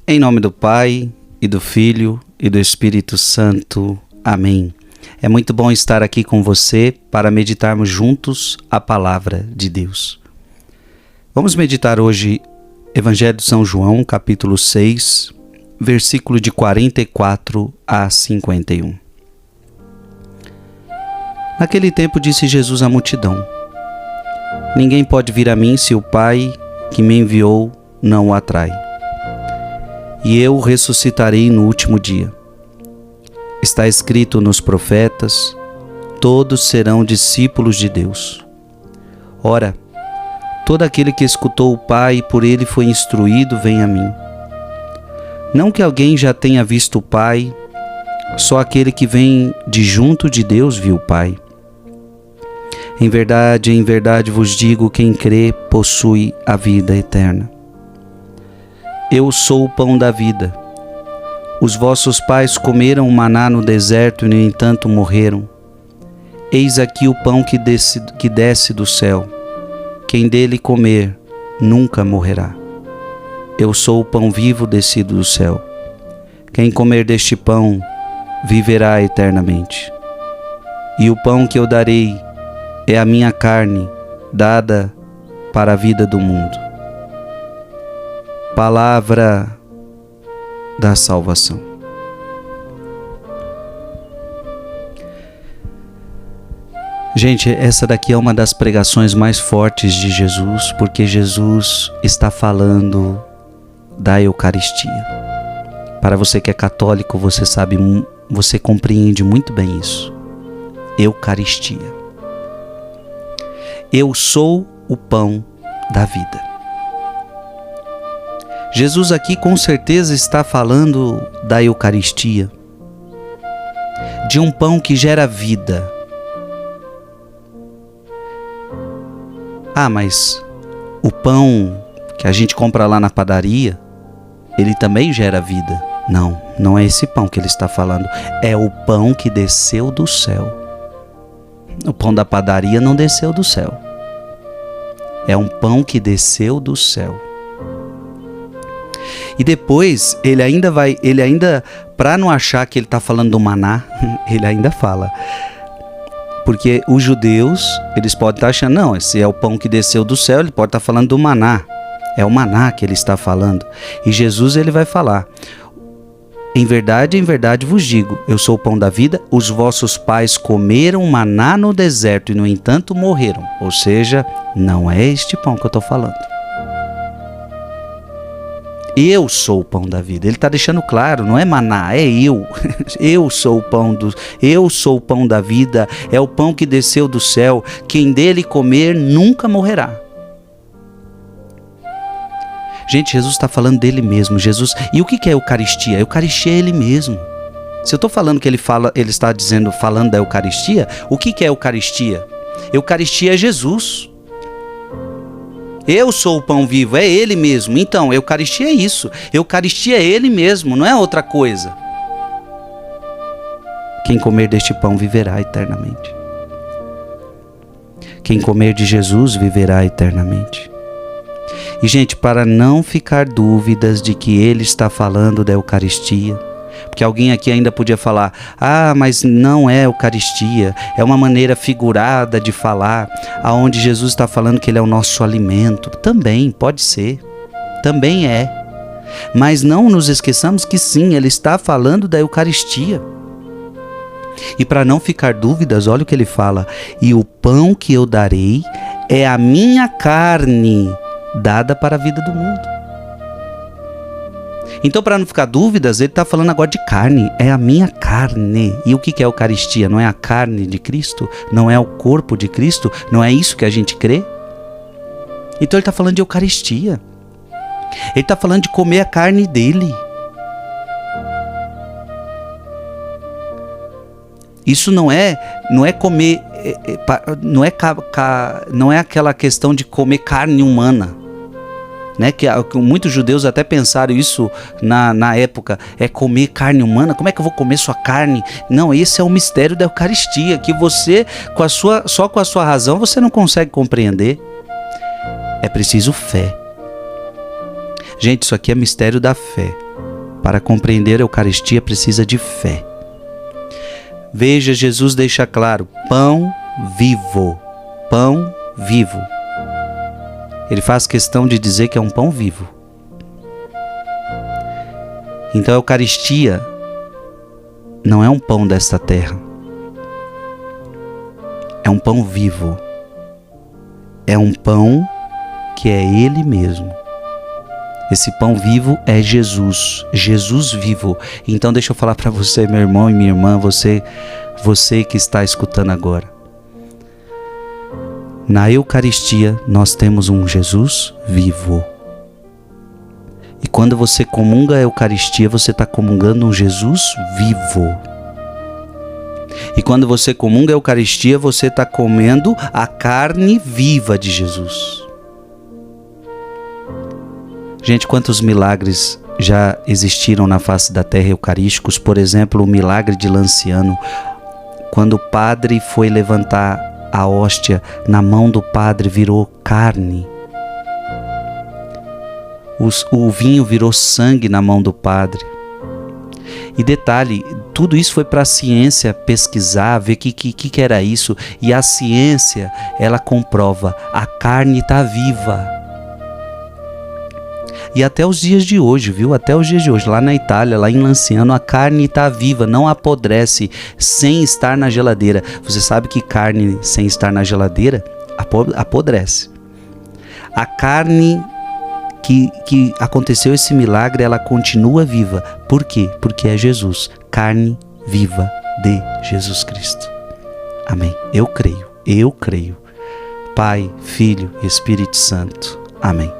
Em nome do Pai, e do Filho, e do Espírito Santo. Amém. É muito bom estar aqui com você para meditarmos juntos a Palavra de Deus. Vamos meditar hoje Evangelho de São João, capítulo 6, versículo de 44 a 51. Naquele tempo disse Jesus à multidão: Ninguém pode vir a mim se o Pai que me enviou não o atrai. E eu o ressuscitarei no último dia. Está escrito nos profetas: todos serão discípulos de Deus. Ora, todo aquele que escutou o Pai e por ele foi instruído, vem a mim. Não que alguém já tenha visto o Pai, só aquele que vem de junto de Deus viu o Pai. Em verdade vos digo, quem crê possui a vida eterna. Eu sou o pão da vida. Os vossos pais comeram o maná no deserto e, no entanto, morreram. Eis aqui o pão que desce do céu. Quem dele comer nunca morrerá. Eu sou o pão vivo descido do céu. Quem comer deste pão viverá eternamente. E o pão que eu darei é a minha carne, dada para a vida do mundo. Palavra da salvação. Gente, essa daqui é uma das pregações mais fortes de Jesus, porque Jesus está falando da Eucaristia. Para você que é católico, você sabe, você compreende muito bem isso. Eucaristia. Eu sou o pão da vida. Jesus aqui com certeza está falando da Eucaristia, de um pão que gera vida. Ah, mas o pão que a gente compra lá na padaria, ele também gera vida. Não, não é esse pão que ele está falando. É o pão que desceu do céu. O pão da padaria não desceu do céu. É um pão que desceu do céu. E depois, ele ainda, para não achar que ele está falando do maná, ele ainda fala. Porque os judeus, eles podem estar achando, não, esse é o pão que desceu do céu, ele pode estar falando do maná. É o maná que ele está falando. E Jesus, ele vai falar: em verdade vos digo, eu sou o pão da vida, os vossos pais comeram maná no deserto e, no entanto, morreram. Ou seja, não é este pão que eu estou falando. Eu sou o pão da vida. Ele está deixando claro, não é maná, é eu. Eu sou o pão da vida, é o pão que desceu do céu. Quem dele comer nunca morrerá. Gente, Jesus está falando dele mesmo. E o que é a Eucaristia? A Eucaristia é ele mesmo. Se eu estou falando que ele está falando da Eucaristia, o que é a Eucaristia? Eucaristia é Jesus. Eu sou o pão vivo, é ele mesmo. Então, Eucaristia é isso. Eucaristia é ele mesmo, não é outra coisa. Quem comer deste pão viverá eternamente. Quem comer de Jesus viverá eternamente. E, gente, para não ficar dúvidas de que ele está falando da Eucaristia, porque alguém aqui ainda podia falar: ah, mas não é Eucaristia, é uma maneira figurada de falar, aonde Jesus está falando que ele é o nosso alimento. Também pode ser, também é. Mas não nos esqueçamos que sim, ele está falando da Eucaristia. E para não ficar dúvidas, olha o que ele fala: e o pão que eu darei é a minha carne, dada para a vida do mundo. Então, para não ficar dúvidas, ele está falando agora de carne. É a minha carne. E o que é a Eucaristia? Não é a carne de Cristo? Não é o corpo de Cristo? Não é isso que a gente crê? Então ele está falando de Eucaristia. Ele está falando de comer a carne dele. Isso não é comer, não é aquela questão de comer carne humana. Né, que muitos judeus até pensaram isso na época, é comer carne humana. Como é que eu vou comer sua carne? Não, esse é o mistério da Eucaristia, que você, só com a sua razão, você não consegue compreender. É preciso fé. Gente, isso aqui é mistério da fé. Para compreender a Eucaristia precisa de fé. Veja, Jesus deixa claro, pão vivo, pão vivo. Ele faz questão de dizer que é um pão vivo. Então a Eucaristia não é um pão desta terra. É um pão vivo. É um pão que é Ele mesmo. Esse pão vivo é Jesus. Jesus vivo. Então deixa eu falar para você, meu irmão e minha irmã, você que está escutando agora. Na Eucaristia nós temos um Jesus vivo. E quando você comunga a Eucaristia, você está comungando um Jesus vivo. E quando você comunga a Eucaristia, você está comendo a carne viva de Jesus. Gente, quantos milagres já existiram na face da terra eucarísticos? Por exemplo, o milagre de Lanciano. Quando o padre foi levantar a hóstia, na mão do padre virou carne. O vinho virou sangue na mão do padre. E detalhe, tudo isso foi para a ciência pesquisar, ver o que era isso. E a ciência, ela comprova, a carne está viva. E até os dias de hoje, viu? Até os dias de hoje, lá na Itália, lá em Lanciano, a carne está viva, não apodrece, sem estar na geladeira. Você sabe que carne sem estar na geladeira apodrece. A carne que aconteceu esse milagre, ela continua viva. Por quê? Porque é Jesus, carne viva de Jesus Cristo. Amém. Eu creio. Pai, Filho e Espírito Santo. Amém.